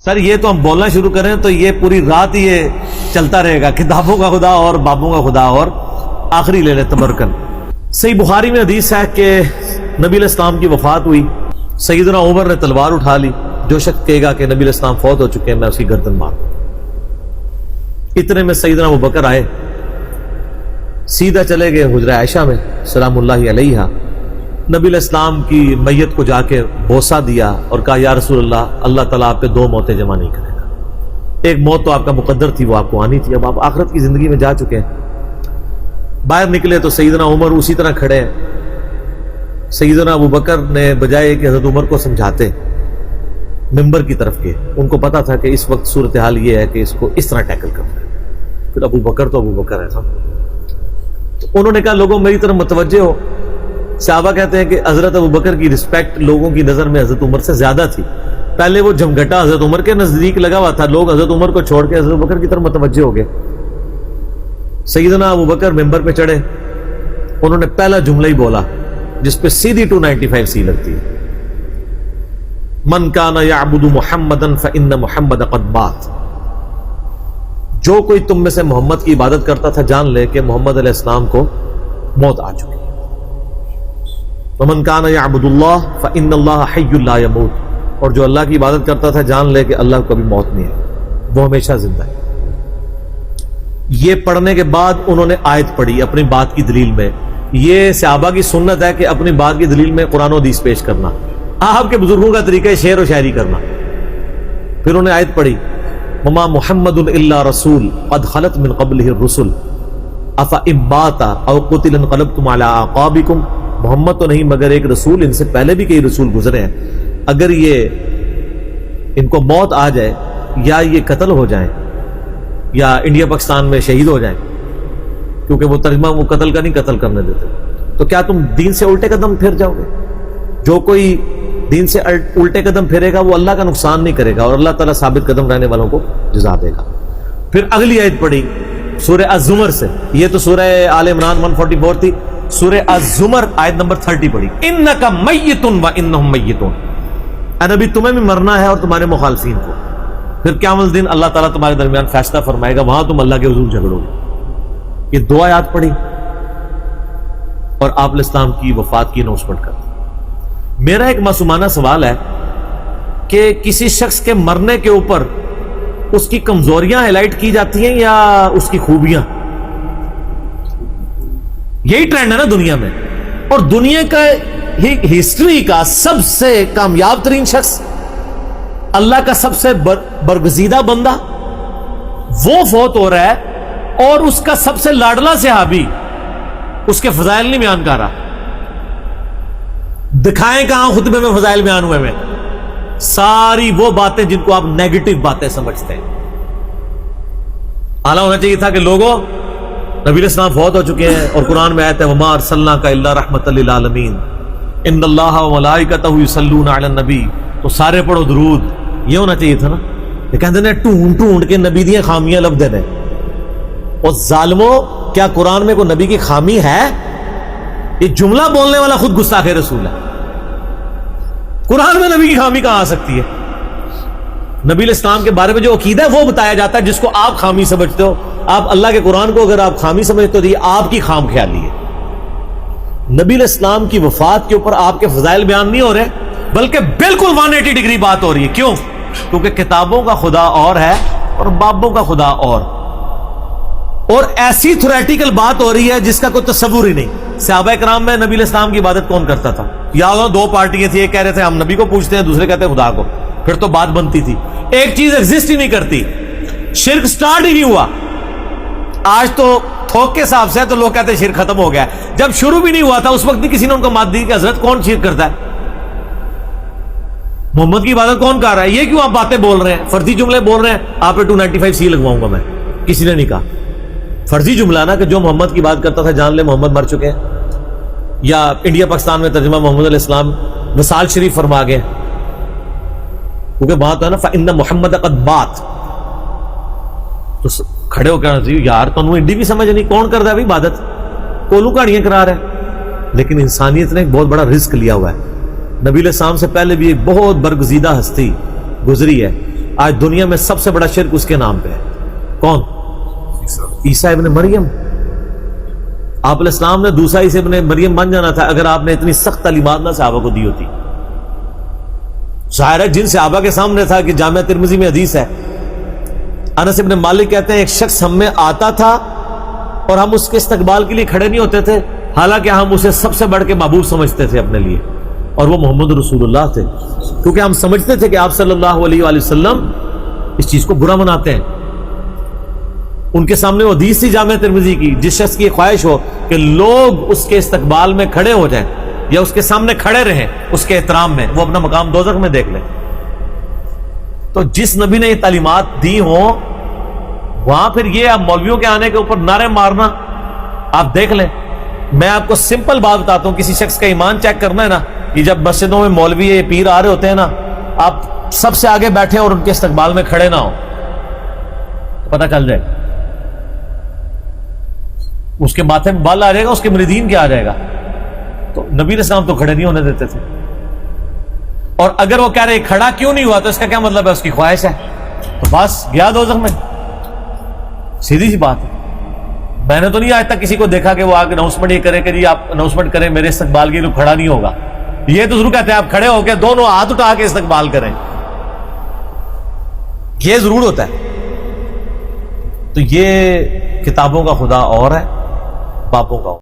سر یہ تو ہم بولنا شروع کریں تو یہ پوری رات یہ چلتا رہے گا، کتابوں کا خدا اور بابوں کا خدا اور آخری لے لے تبرکن۔ صحیح بخاری میں حدیث ہے کہ نبی علیہ السلام کی وفات ہوئی، سیدنا عمر نے تلوار اٹھا لی، جو شخص کہے گا کہ نبی علیہ السلام فوت ہو چکے ہیں میں اس کی گردن مار دوں۔ اتنے میں سیدنا ابوبکر آئے، سیدھا چلے گئے حجرہ عائشہ میں سلام اللہ علیہا، نبی علیہ السلام کی میت کو جا کے بوسہ دیا اور کہا یا رسول اللہ، اللہ تعالیٰ آپ پہ دو موتیں جمع نہیں کرے گا، ایک موت تو آپ کا مقدر تھی، وہ آپ کو آنی تھی، اب آپ آخرت کی زندگی میں جا چکے ہیں۔ باہر نکلے تو سیدنا عمر اسی طرح کھڑے ہیں۔ سیدنا ابوبکر نے بجائے کہ حضرت عمر کو سمجھاتے ممبر کی طرف گئے، ان کو پتا تھا کہ اس وقت صورتحال یہ ہے کہ اس کو اس طرح ٹیکل کرنا ہے، پھر ابوبکر تو ابوبکر ہے صاحب۔ تو انہوں نے کہا لوگوں میری طرف متوجہ ہو۔ صحابہ کہتے ہیں کہ حضرت ابوبکر کی رسپیکٹ لوگوں کی نظر میں حضرت عمر سے زیادہ تھی، پہلے وہ جھمگھٹا حضرت عمر کے نزدیک لگا ہوا تھا، لوگ حضرت عمر کو چھوڑ کے حضرت ابوبکر کی طرف متوجہ ہو گئے۔ سیدنا ابوبکر ممبر پہ چڑھے، انہوں نے پہلا جملہ ہی بولا جس پہ سیدھی 295 سی لگتی ہے، من کان یعبد محمدا فإن محمد قد مات، جو کوئی تم میں سے محمد کی عبادت کرتا تھا جان لے کہ محمد علیہ السلام کو موت آ چکی ہے۔ ومن کان یعبد اللہ فإن اللہ حی لا یموت، اور جو اللہ کی عبادت کرتا تھا جان لے کہ اللہ کو کبھی موت نہیں ہے، وہ ہمیشہ زندہ ہے۔ یہ پڑھنے کے بعد انہوں نے آیت پڑھی اپنی بات کی دلیل میں۔ یہ صحابہ کی سنت ہے کہ اپنی بات کی دلیل میں قرآن و حدیث پیش کرنا، آپ کے بزرگوں کا طریقہ ہے شعر و شاعری کرنا۔ پھر انہوں نے آیت پڑھی وما محمد الا رسول قد خلت من قبلہ الرسل افإن مات او قتل انقلبتم علی اعقابکم، محمد تو نہیں مگر ایک رسول، ان سے پہلے بھی کئی رسول گزرے ہیں، اگر یہ ان کو موت آ جائے یا یہ قتل ہو جائیں یا انڈیا پاکستان میں شہید ہو جائیں، کیونکہ وہ ترجمہ وہ قتل کا نہیں قتل کرنے دیتے، تو کیا تم دین سے الٹے قدم پھر جاؤ گے؟ جو کوئی دین سے الٹے قدم پھیرے گا وہ اللہ کا نقصان نہیں کرے گا اور اللہ تعالیٰ ثابت قدم رہنے والوں کو جزا دے گا۔ پھر اگلی آیت پڑھی سورہ الزمر سے، یہ تو سورہ آل عمران 144 تھی، سورہ الزمر آیت نمبر 30 پڑھی انک میت وانہم میتون، اے نبی تمہیں بھی مرنا ہے اور تمہارے مخالفین کو، پھر قیامت دن اللہ تعالیٰ تمہارے درمیان فیصلہ فرمائے گا، وہاں تم اللہ کے حضور جھگڑو گے۔ یہ دو آیات پڑھی اور آپ علیہ السلام کی وفات کی اناؤنسمنٹ کر دی۔ میرا ایک معصومانہ سوال ہے کہ کسی شخص کے مرنے کے اوپر اس کی کمزوریاں ہائی لائٹ کی جاتی ہیں یا اس کی خوبیاں؟ یہی ٹرینڈ ہے نا دنیا میں، اور دنیا کا ہسٹری کا سب سے کامیاب ترین شخص، اللہ کا سب سے برگزیدہ بندہ وہ فوت ہو رہا ہے اور اس کا سب سے لاڈلا صحابی اس کے فضائل نہیں بیان کر رہا۔ دکھائیں کہاں خطبے میں فضائل بیان ہوئے میں؟ ساری وہ باتیں جن کو آپ نیگیٹو باتیں سمجھتے ہیں۔ اعلیٰ ہونا چاہیے تھا کہ لوگوں نبی علیہ السلام فوت ہو چکے ہیں اور قرآن میں آیت ہے وما ارسلناک الا رحمۃ للعالمین ان اللہ وملائکتہ یصلون علی النبی، تو سارے پڑھو درود، یہ ہونا چاہیے تھا نا۔ یہ کہتے ہیں ڈھونڈ ڈھونڈ کے نبی دیاں خامیاں لب دینے، اور ظالموں کیا قرآن میں کوئی نبی کی خامی ہے؟ یہ جملہ بولنے والا خود گستاخ رسول ہے، قرآن میں نبی کی خامی کہاں آ سکتی ہے؟ نبی علیہ السلام کے بارے میں جو عقیدہ ہے وہ بتایا جاتا ہے جس کو آپ خامی سمجھتے ہو۔ آپ اللہ کے قرآن کو اگر آپ خامی سمجھتے ہو تو یہ آپ کی خام خیالی ہے۔ نبی علیہ السلام کی وفات کے اوپر آپ کے فضائل بیان نہیں ہو رہے، بلکہ بالکل 180 ڈگری بات ہو رہی ہے۔ کیوں؟ کیونکہ کتابوں کا خدا اور ہے اور بابوں کا خدا اور ایسی تھیوریٹیکل بات ہو رہی ہے جس کا کوئی تصور ہی نہیں۔ صحابہ کرام میں نبی علیہ السلام کی عبادت کون کرتا تھا؟ یاد ہو دو پارٹیاں تھیں، ایک کہہ رہے تھے ہم نبی کو پوچھتے ہیں، دوسرے کہتے ہیں خدا کو، پھر تو بات بنتی تھی۔ ایک چیز ایگزسٹ ہی نہیں کرتی، شرک سٹارٹ ہی نہیں ہوا۔ آج تو تھوک کے حساب سے تو لوگ کہتے ہیں شرک ختم ہو گیا، جب شروع بھی نہیں ہوا تھا اس وقت بھی کسی نے ان کو مات دی کہ حضرت کون شرک کرتا ہے؟ محمد کی عبادت کون کر رہا ہے؟ یہ کیوں آپ باتیں بول رہے ہیں، فرضی جملے بول رہے ہیں؟ آپ پہ 295 سی لگواؤں گا میں۔ کسی نے نہیں کہا فرضی جملہ نا کہ جو محمد کی بات کرتا تھا جان لے محمد مر چکے ہیں، یا انڈیا پاکستان میں ترجمہ محمد علیہ السلام وصال شریف فرما گئے، کیونکہ وہاں تو ہے نا فإن محمد قد مات، تو کھڑے ہو کر یار تمہیں انڈی بھی سمجھ نہیں، کون کرتا ہے بھائی عبادت؟ کولو کہانیاں کرا رہے ہیں۔ لیکن انسانیت نے ایک بہت بڑا رزق لیا ہوا ہے۔ نبی علیہ السلام سے پہلے بھی ایک بہت برگزیدہ ہستی گزری ہے، آج دنیا میں سب سے بڑا شرک اس کے نام پہ ہے. کون؟ عیسیٰ ابن مریم. آپ علیہ السلام نے دوسرا عیسیٰ ابن مریم بن جانا تھا اگر آپ نے اتنی سخت تعلیمات نہ صحابہ کو دی ہوتی. ظاہر ہے جن صحابہ کے سامنے تھا کہ جامعہ ترمذی میں حدیث ہے, انس ابن مالک کہتے ہیں ایک شخص ہم میں آتا تھا اور ہم اس کے استقبال کے لیے کھڑے نہیں ہوتے تھے, حالانکہ ہم اسے سب سے بڑھ کے محبوب سمجھتے تھے اپنے لیے, اور وہ محمد رسول اللہ تھے, کیونکہ ہم سمجھتے تھے کہ آپ صلی اللہ علیہ وآلہ وسلم اس چیز کو برا مناتے ہیں. ان کے سامنے وہ حدیث تھی جامعہ ترمذی کی, جس شخص کی خواہش ہو کہ لوگ اس کے استقبال میں کھڑے ہو جائیں یا اس کے سامنے کھڑے رہیں اس کے احترام میں, وہ اپنا مقام دوزخ میں دیکھ لیں. تو جس نبی نے یہ تعلیمات دی ہوں وہاں پھر یہ اب مولویوں کے آنے کے اوپر نعرے مارنا, آپ دیکھ لیں. میں آپ کو سمپل بات بتاتا ہوں, کسی شخص کا ایمان چیک کرنا ہے نا, یہ جب مسجدوں میں مولوی پیر آ رہے ہوتے ہیں نا, آپ سب سے آگے بیٹھے اور ان کے استقبال میں کھڑے نہ ہو تو پتہ چل جائے گا. اس کے ماتھے میں بال آ جائے گا, اس کے مریدین کیا آ جائے گا. تو نبی علیہ السلام تو کھڑے نہیں ہونے دیتے تھے, اور اگر وہ کہہ رہے کھڑا کیوں نہیں ہوا تو اس کا کیا مطلب ہے اس کی خواہش ہے, تو بس گیا دوزخ میں. سیدھی سی بات ہے. میں نے تو نہیں آج تک کسی کو دیکھا کہ وہ آگے اناؤنسمنٹ یہ کرے کہ جی آپ اناؤنسمنٹ کریں میرے استقبال کے لیے کھڑا نہیں ہوگا. یہ تو ضرور کہتے ہیں آپ کھڑے ہو کے دونوں ہاتھ اٹھا کے استقبال کریں, یہ ضرور ہوتا ہے. تو یہ کتابوں کا خدا اور ہے, بابوں کا اور.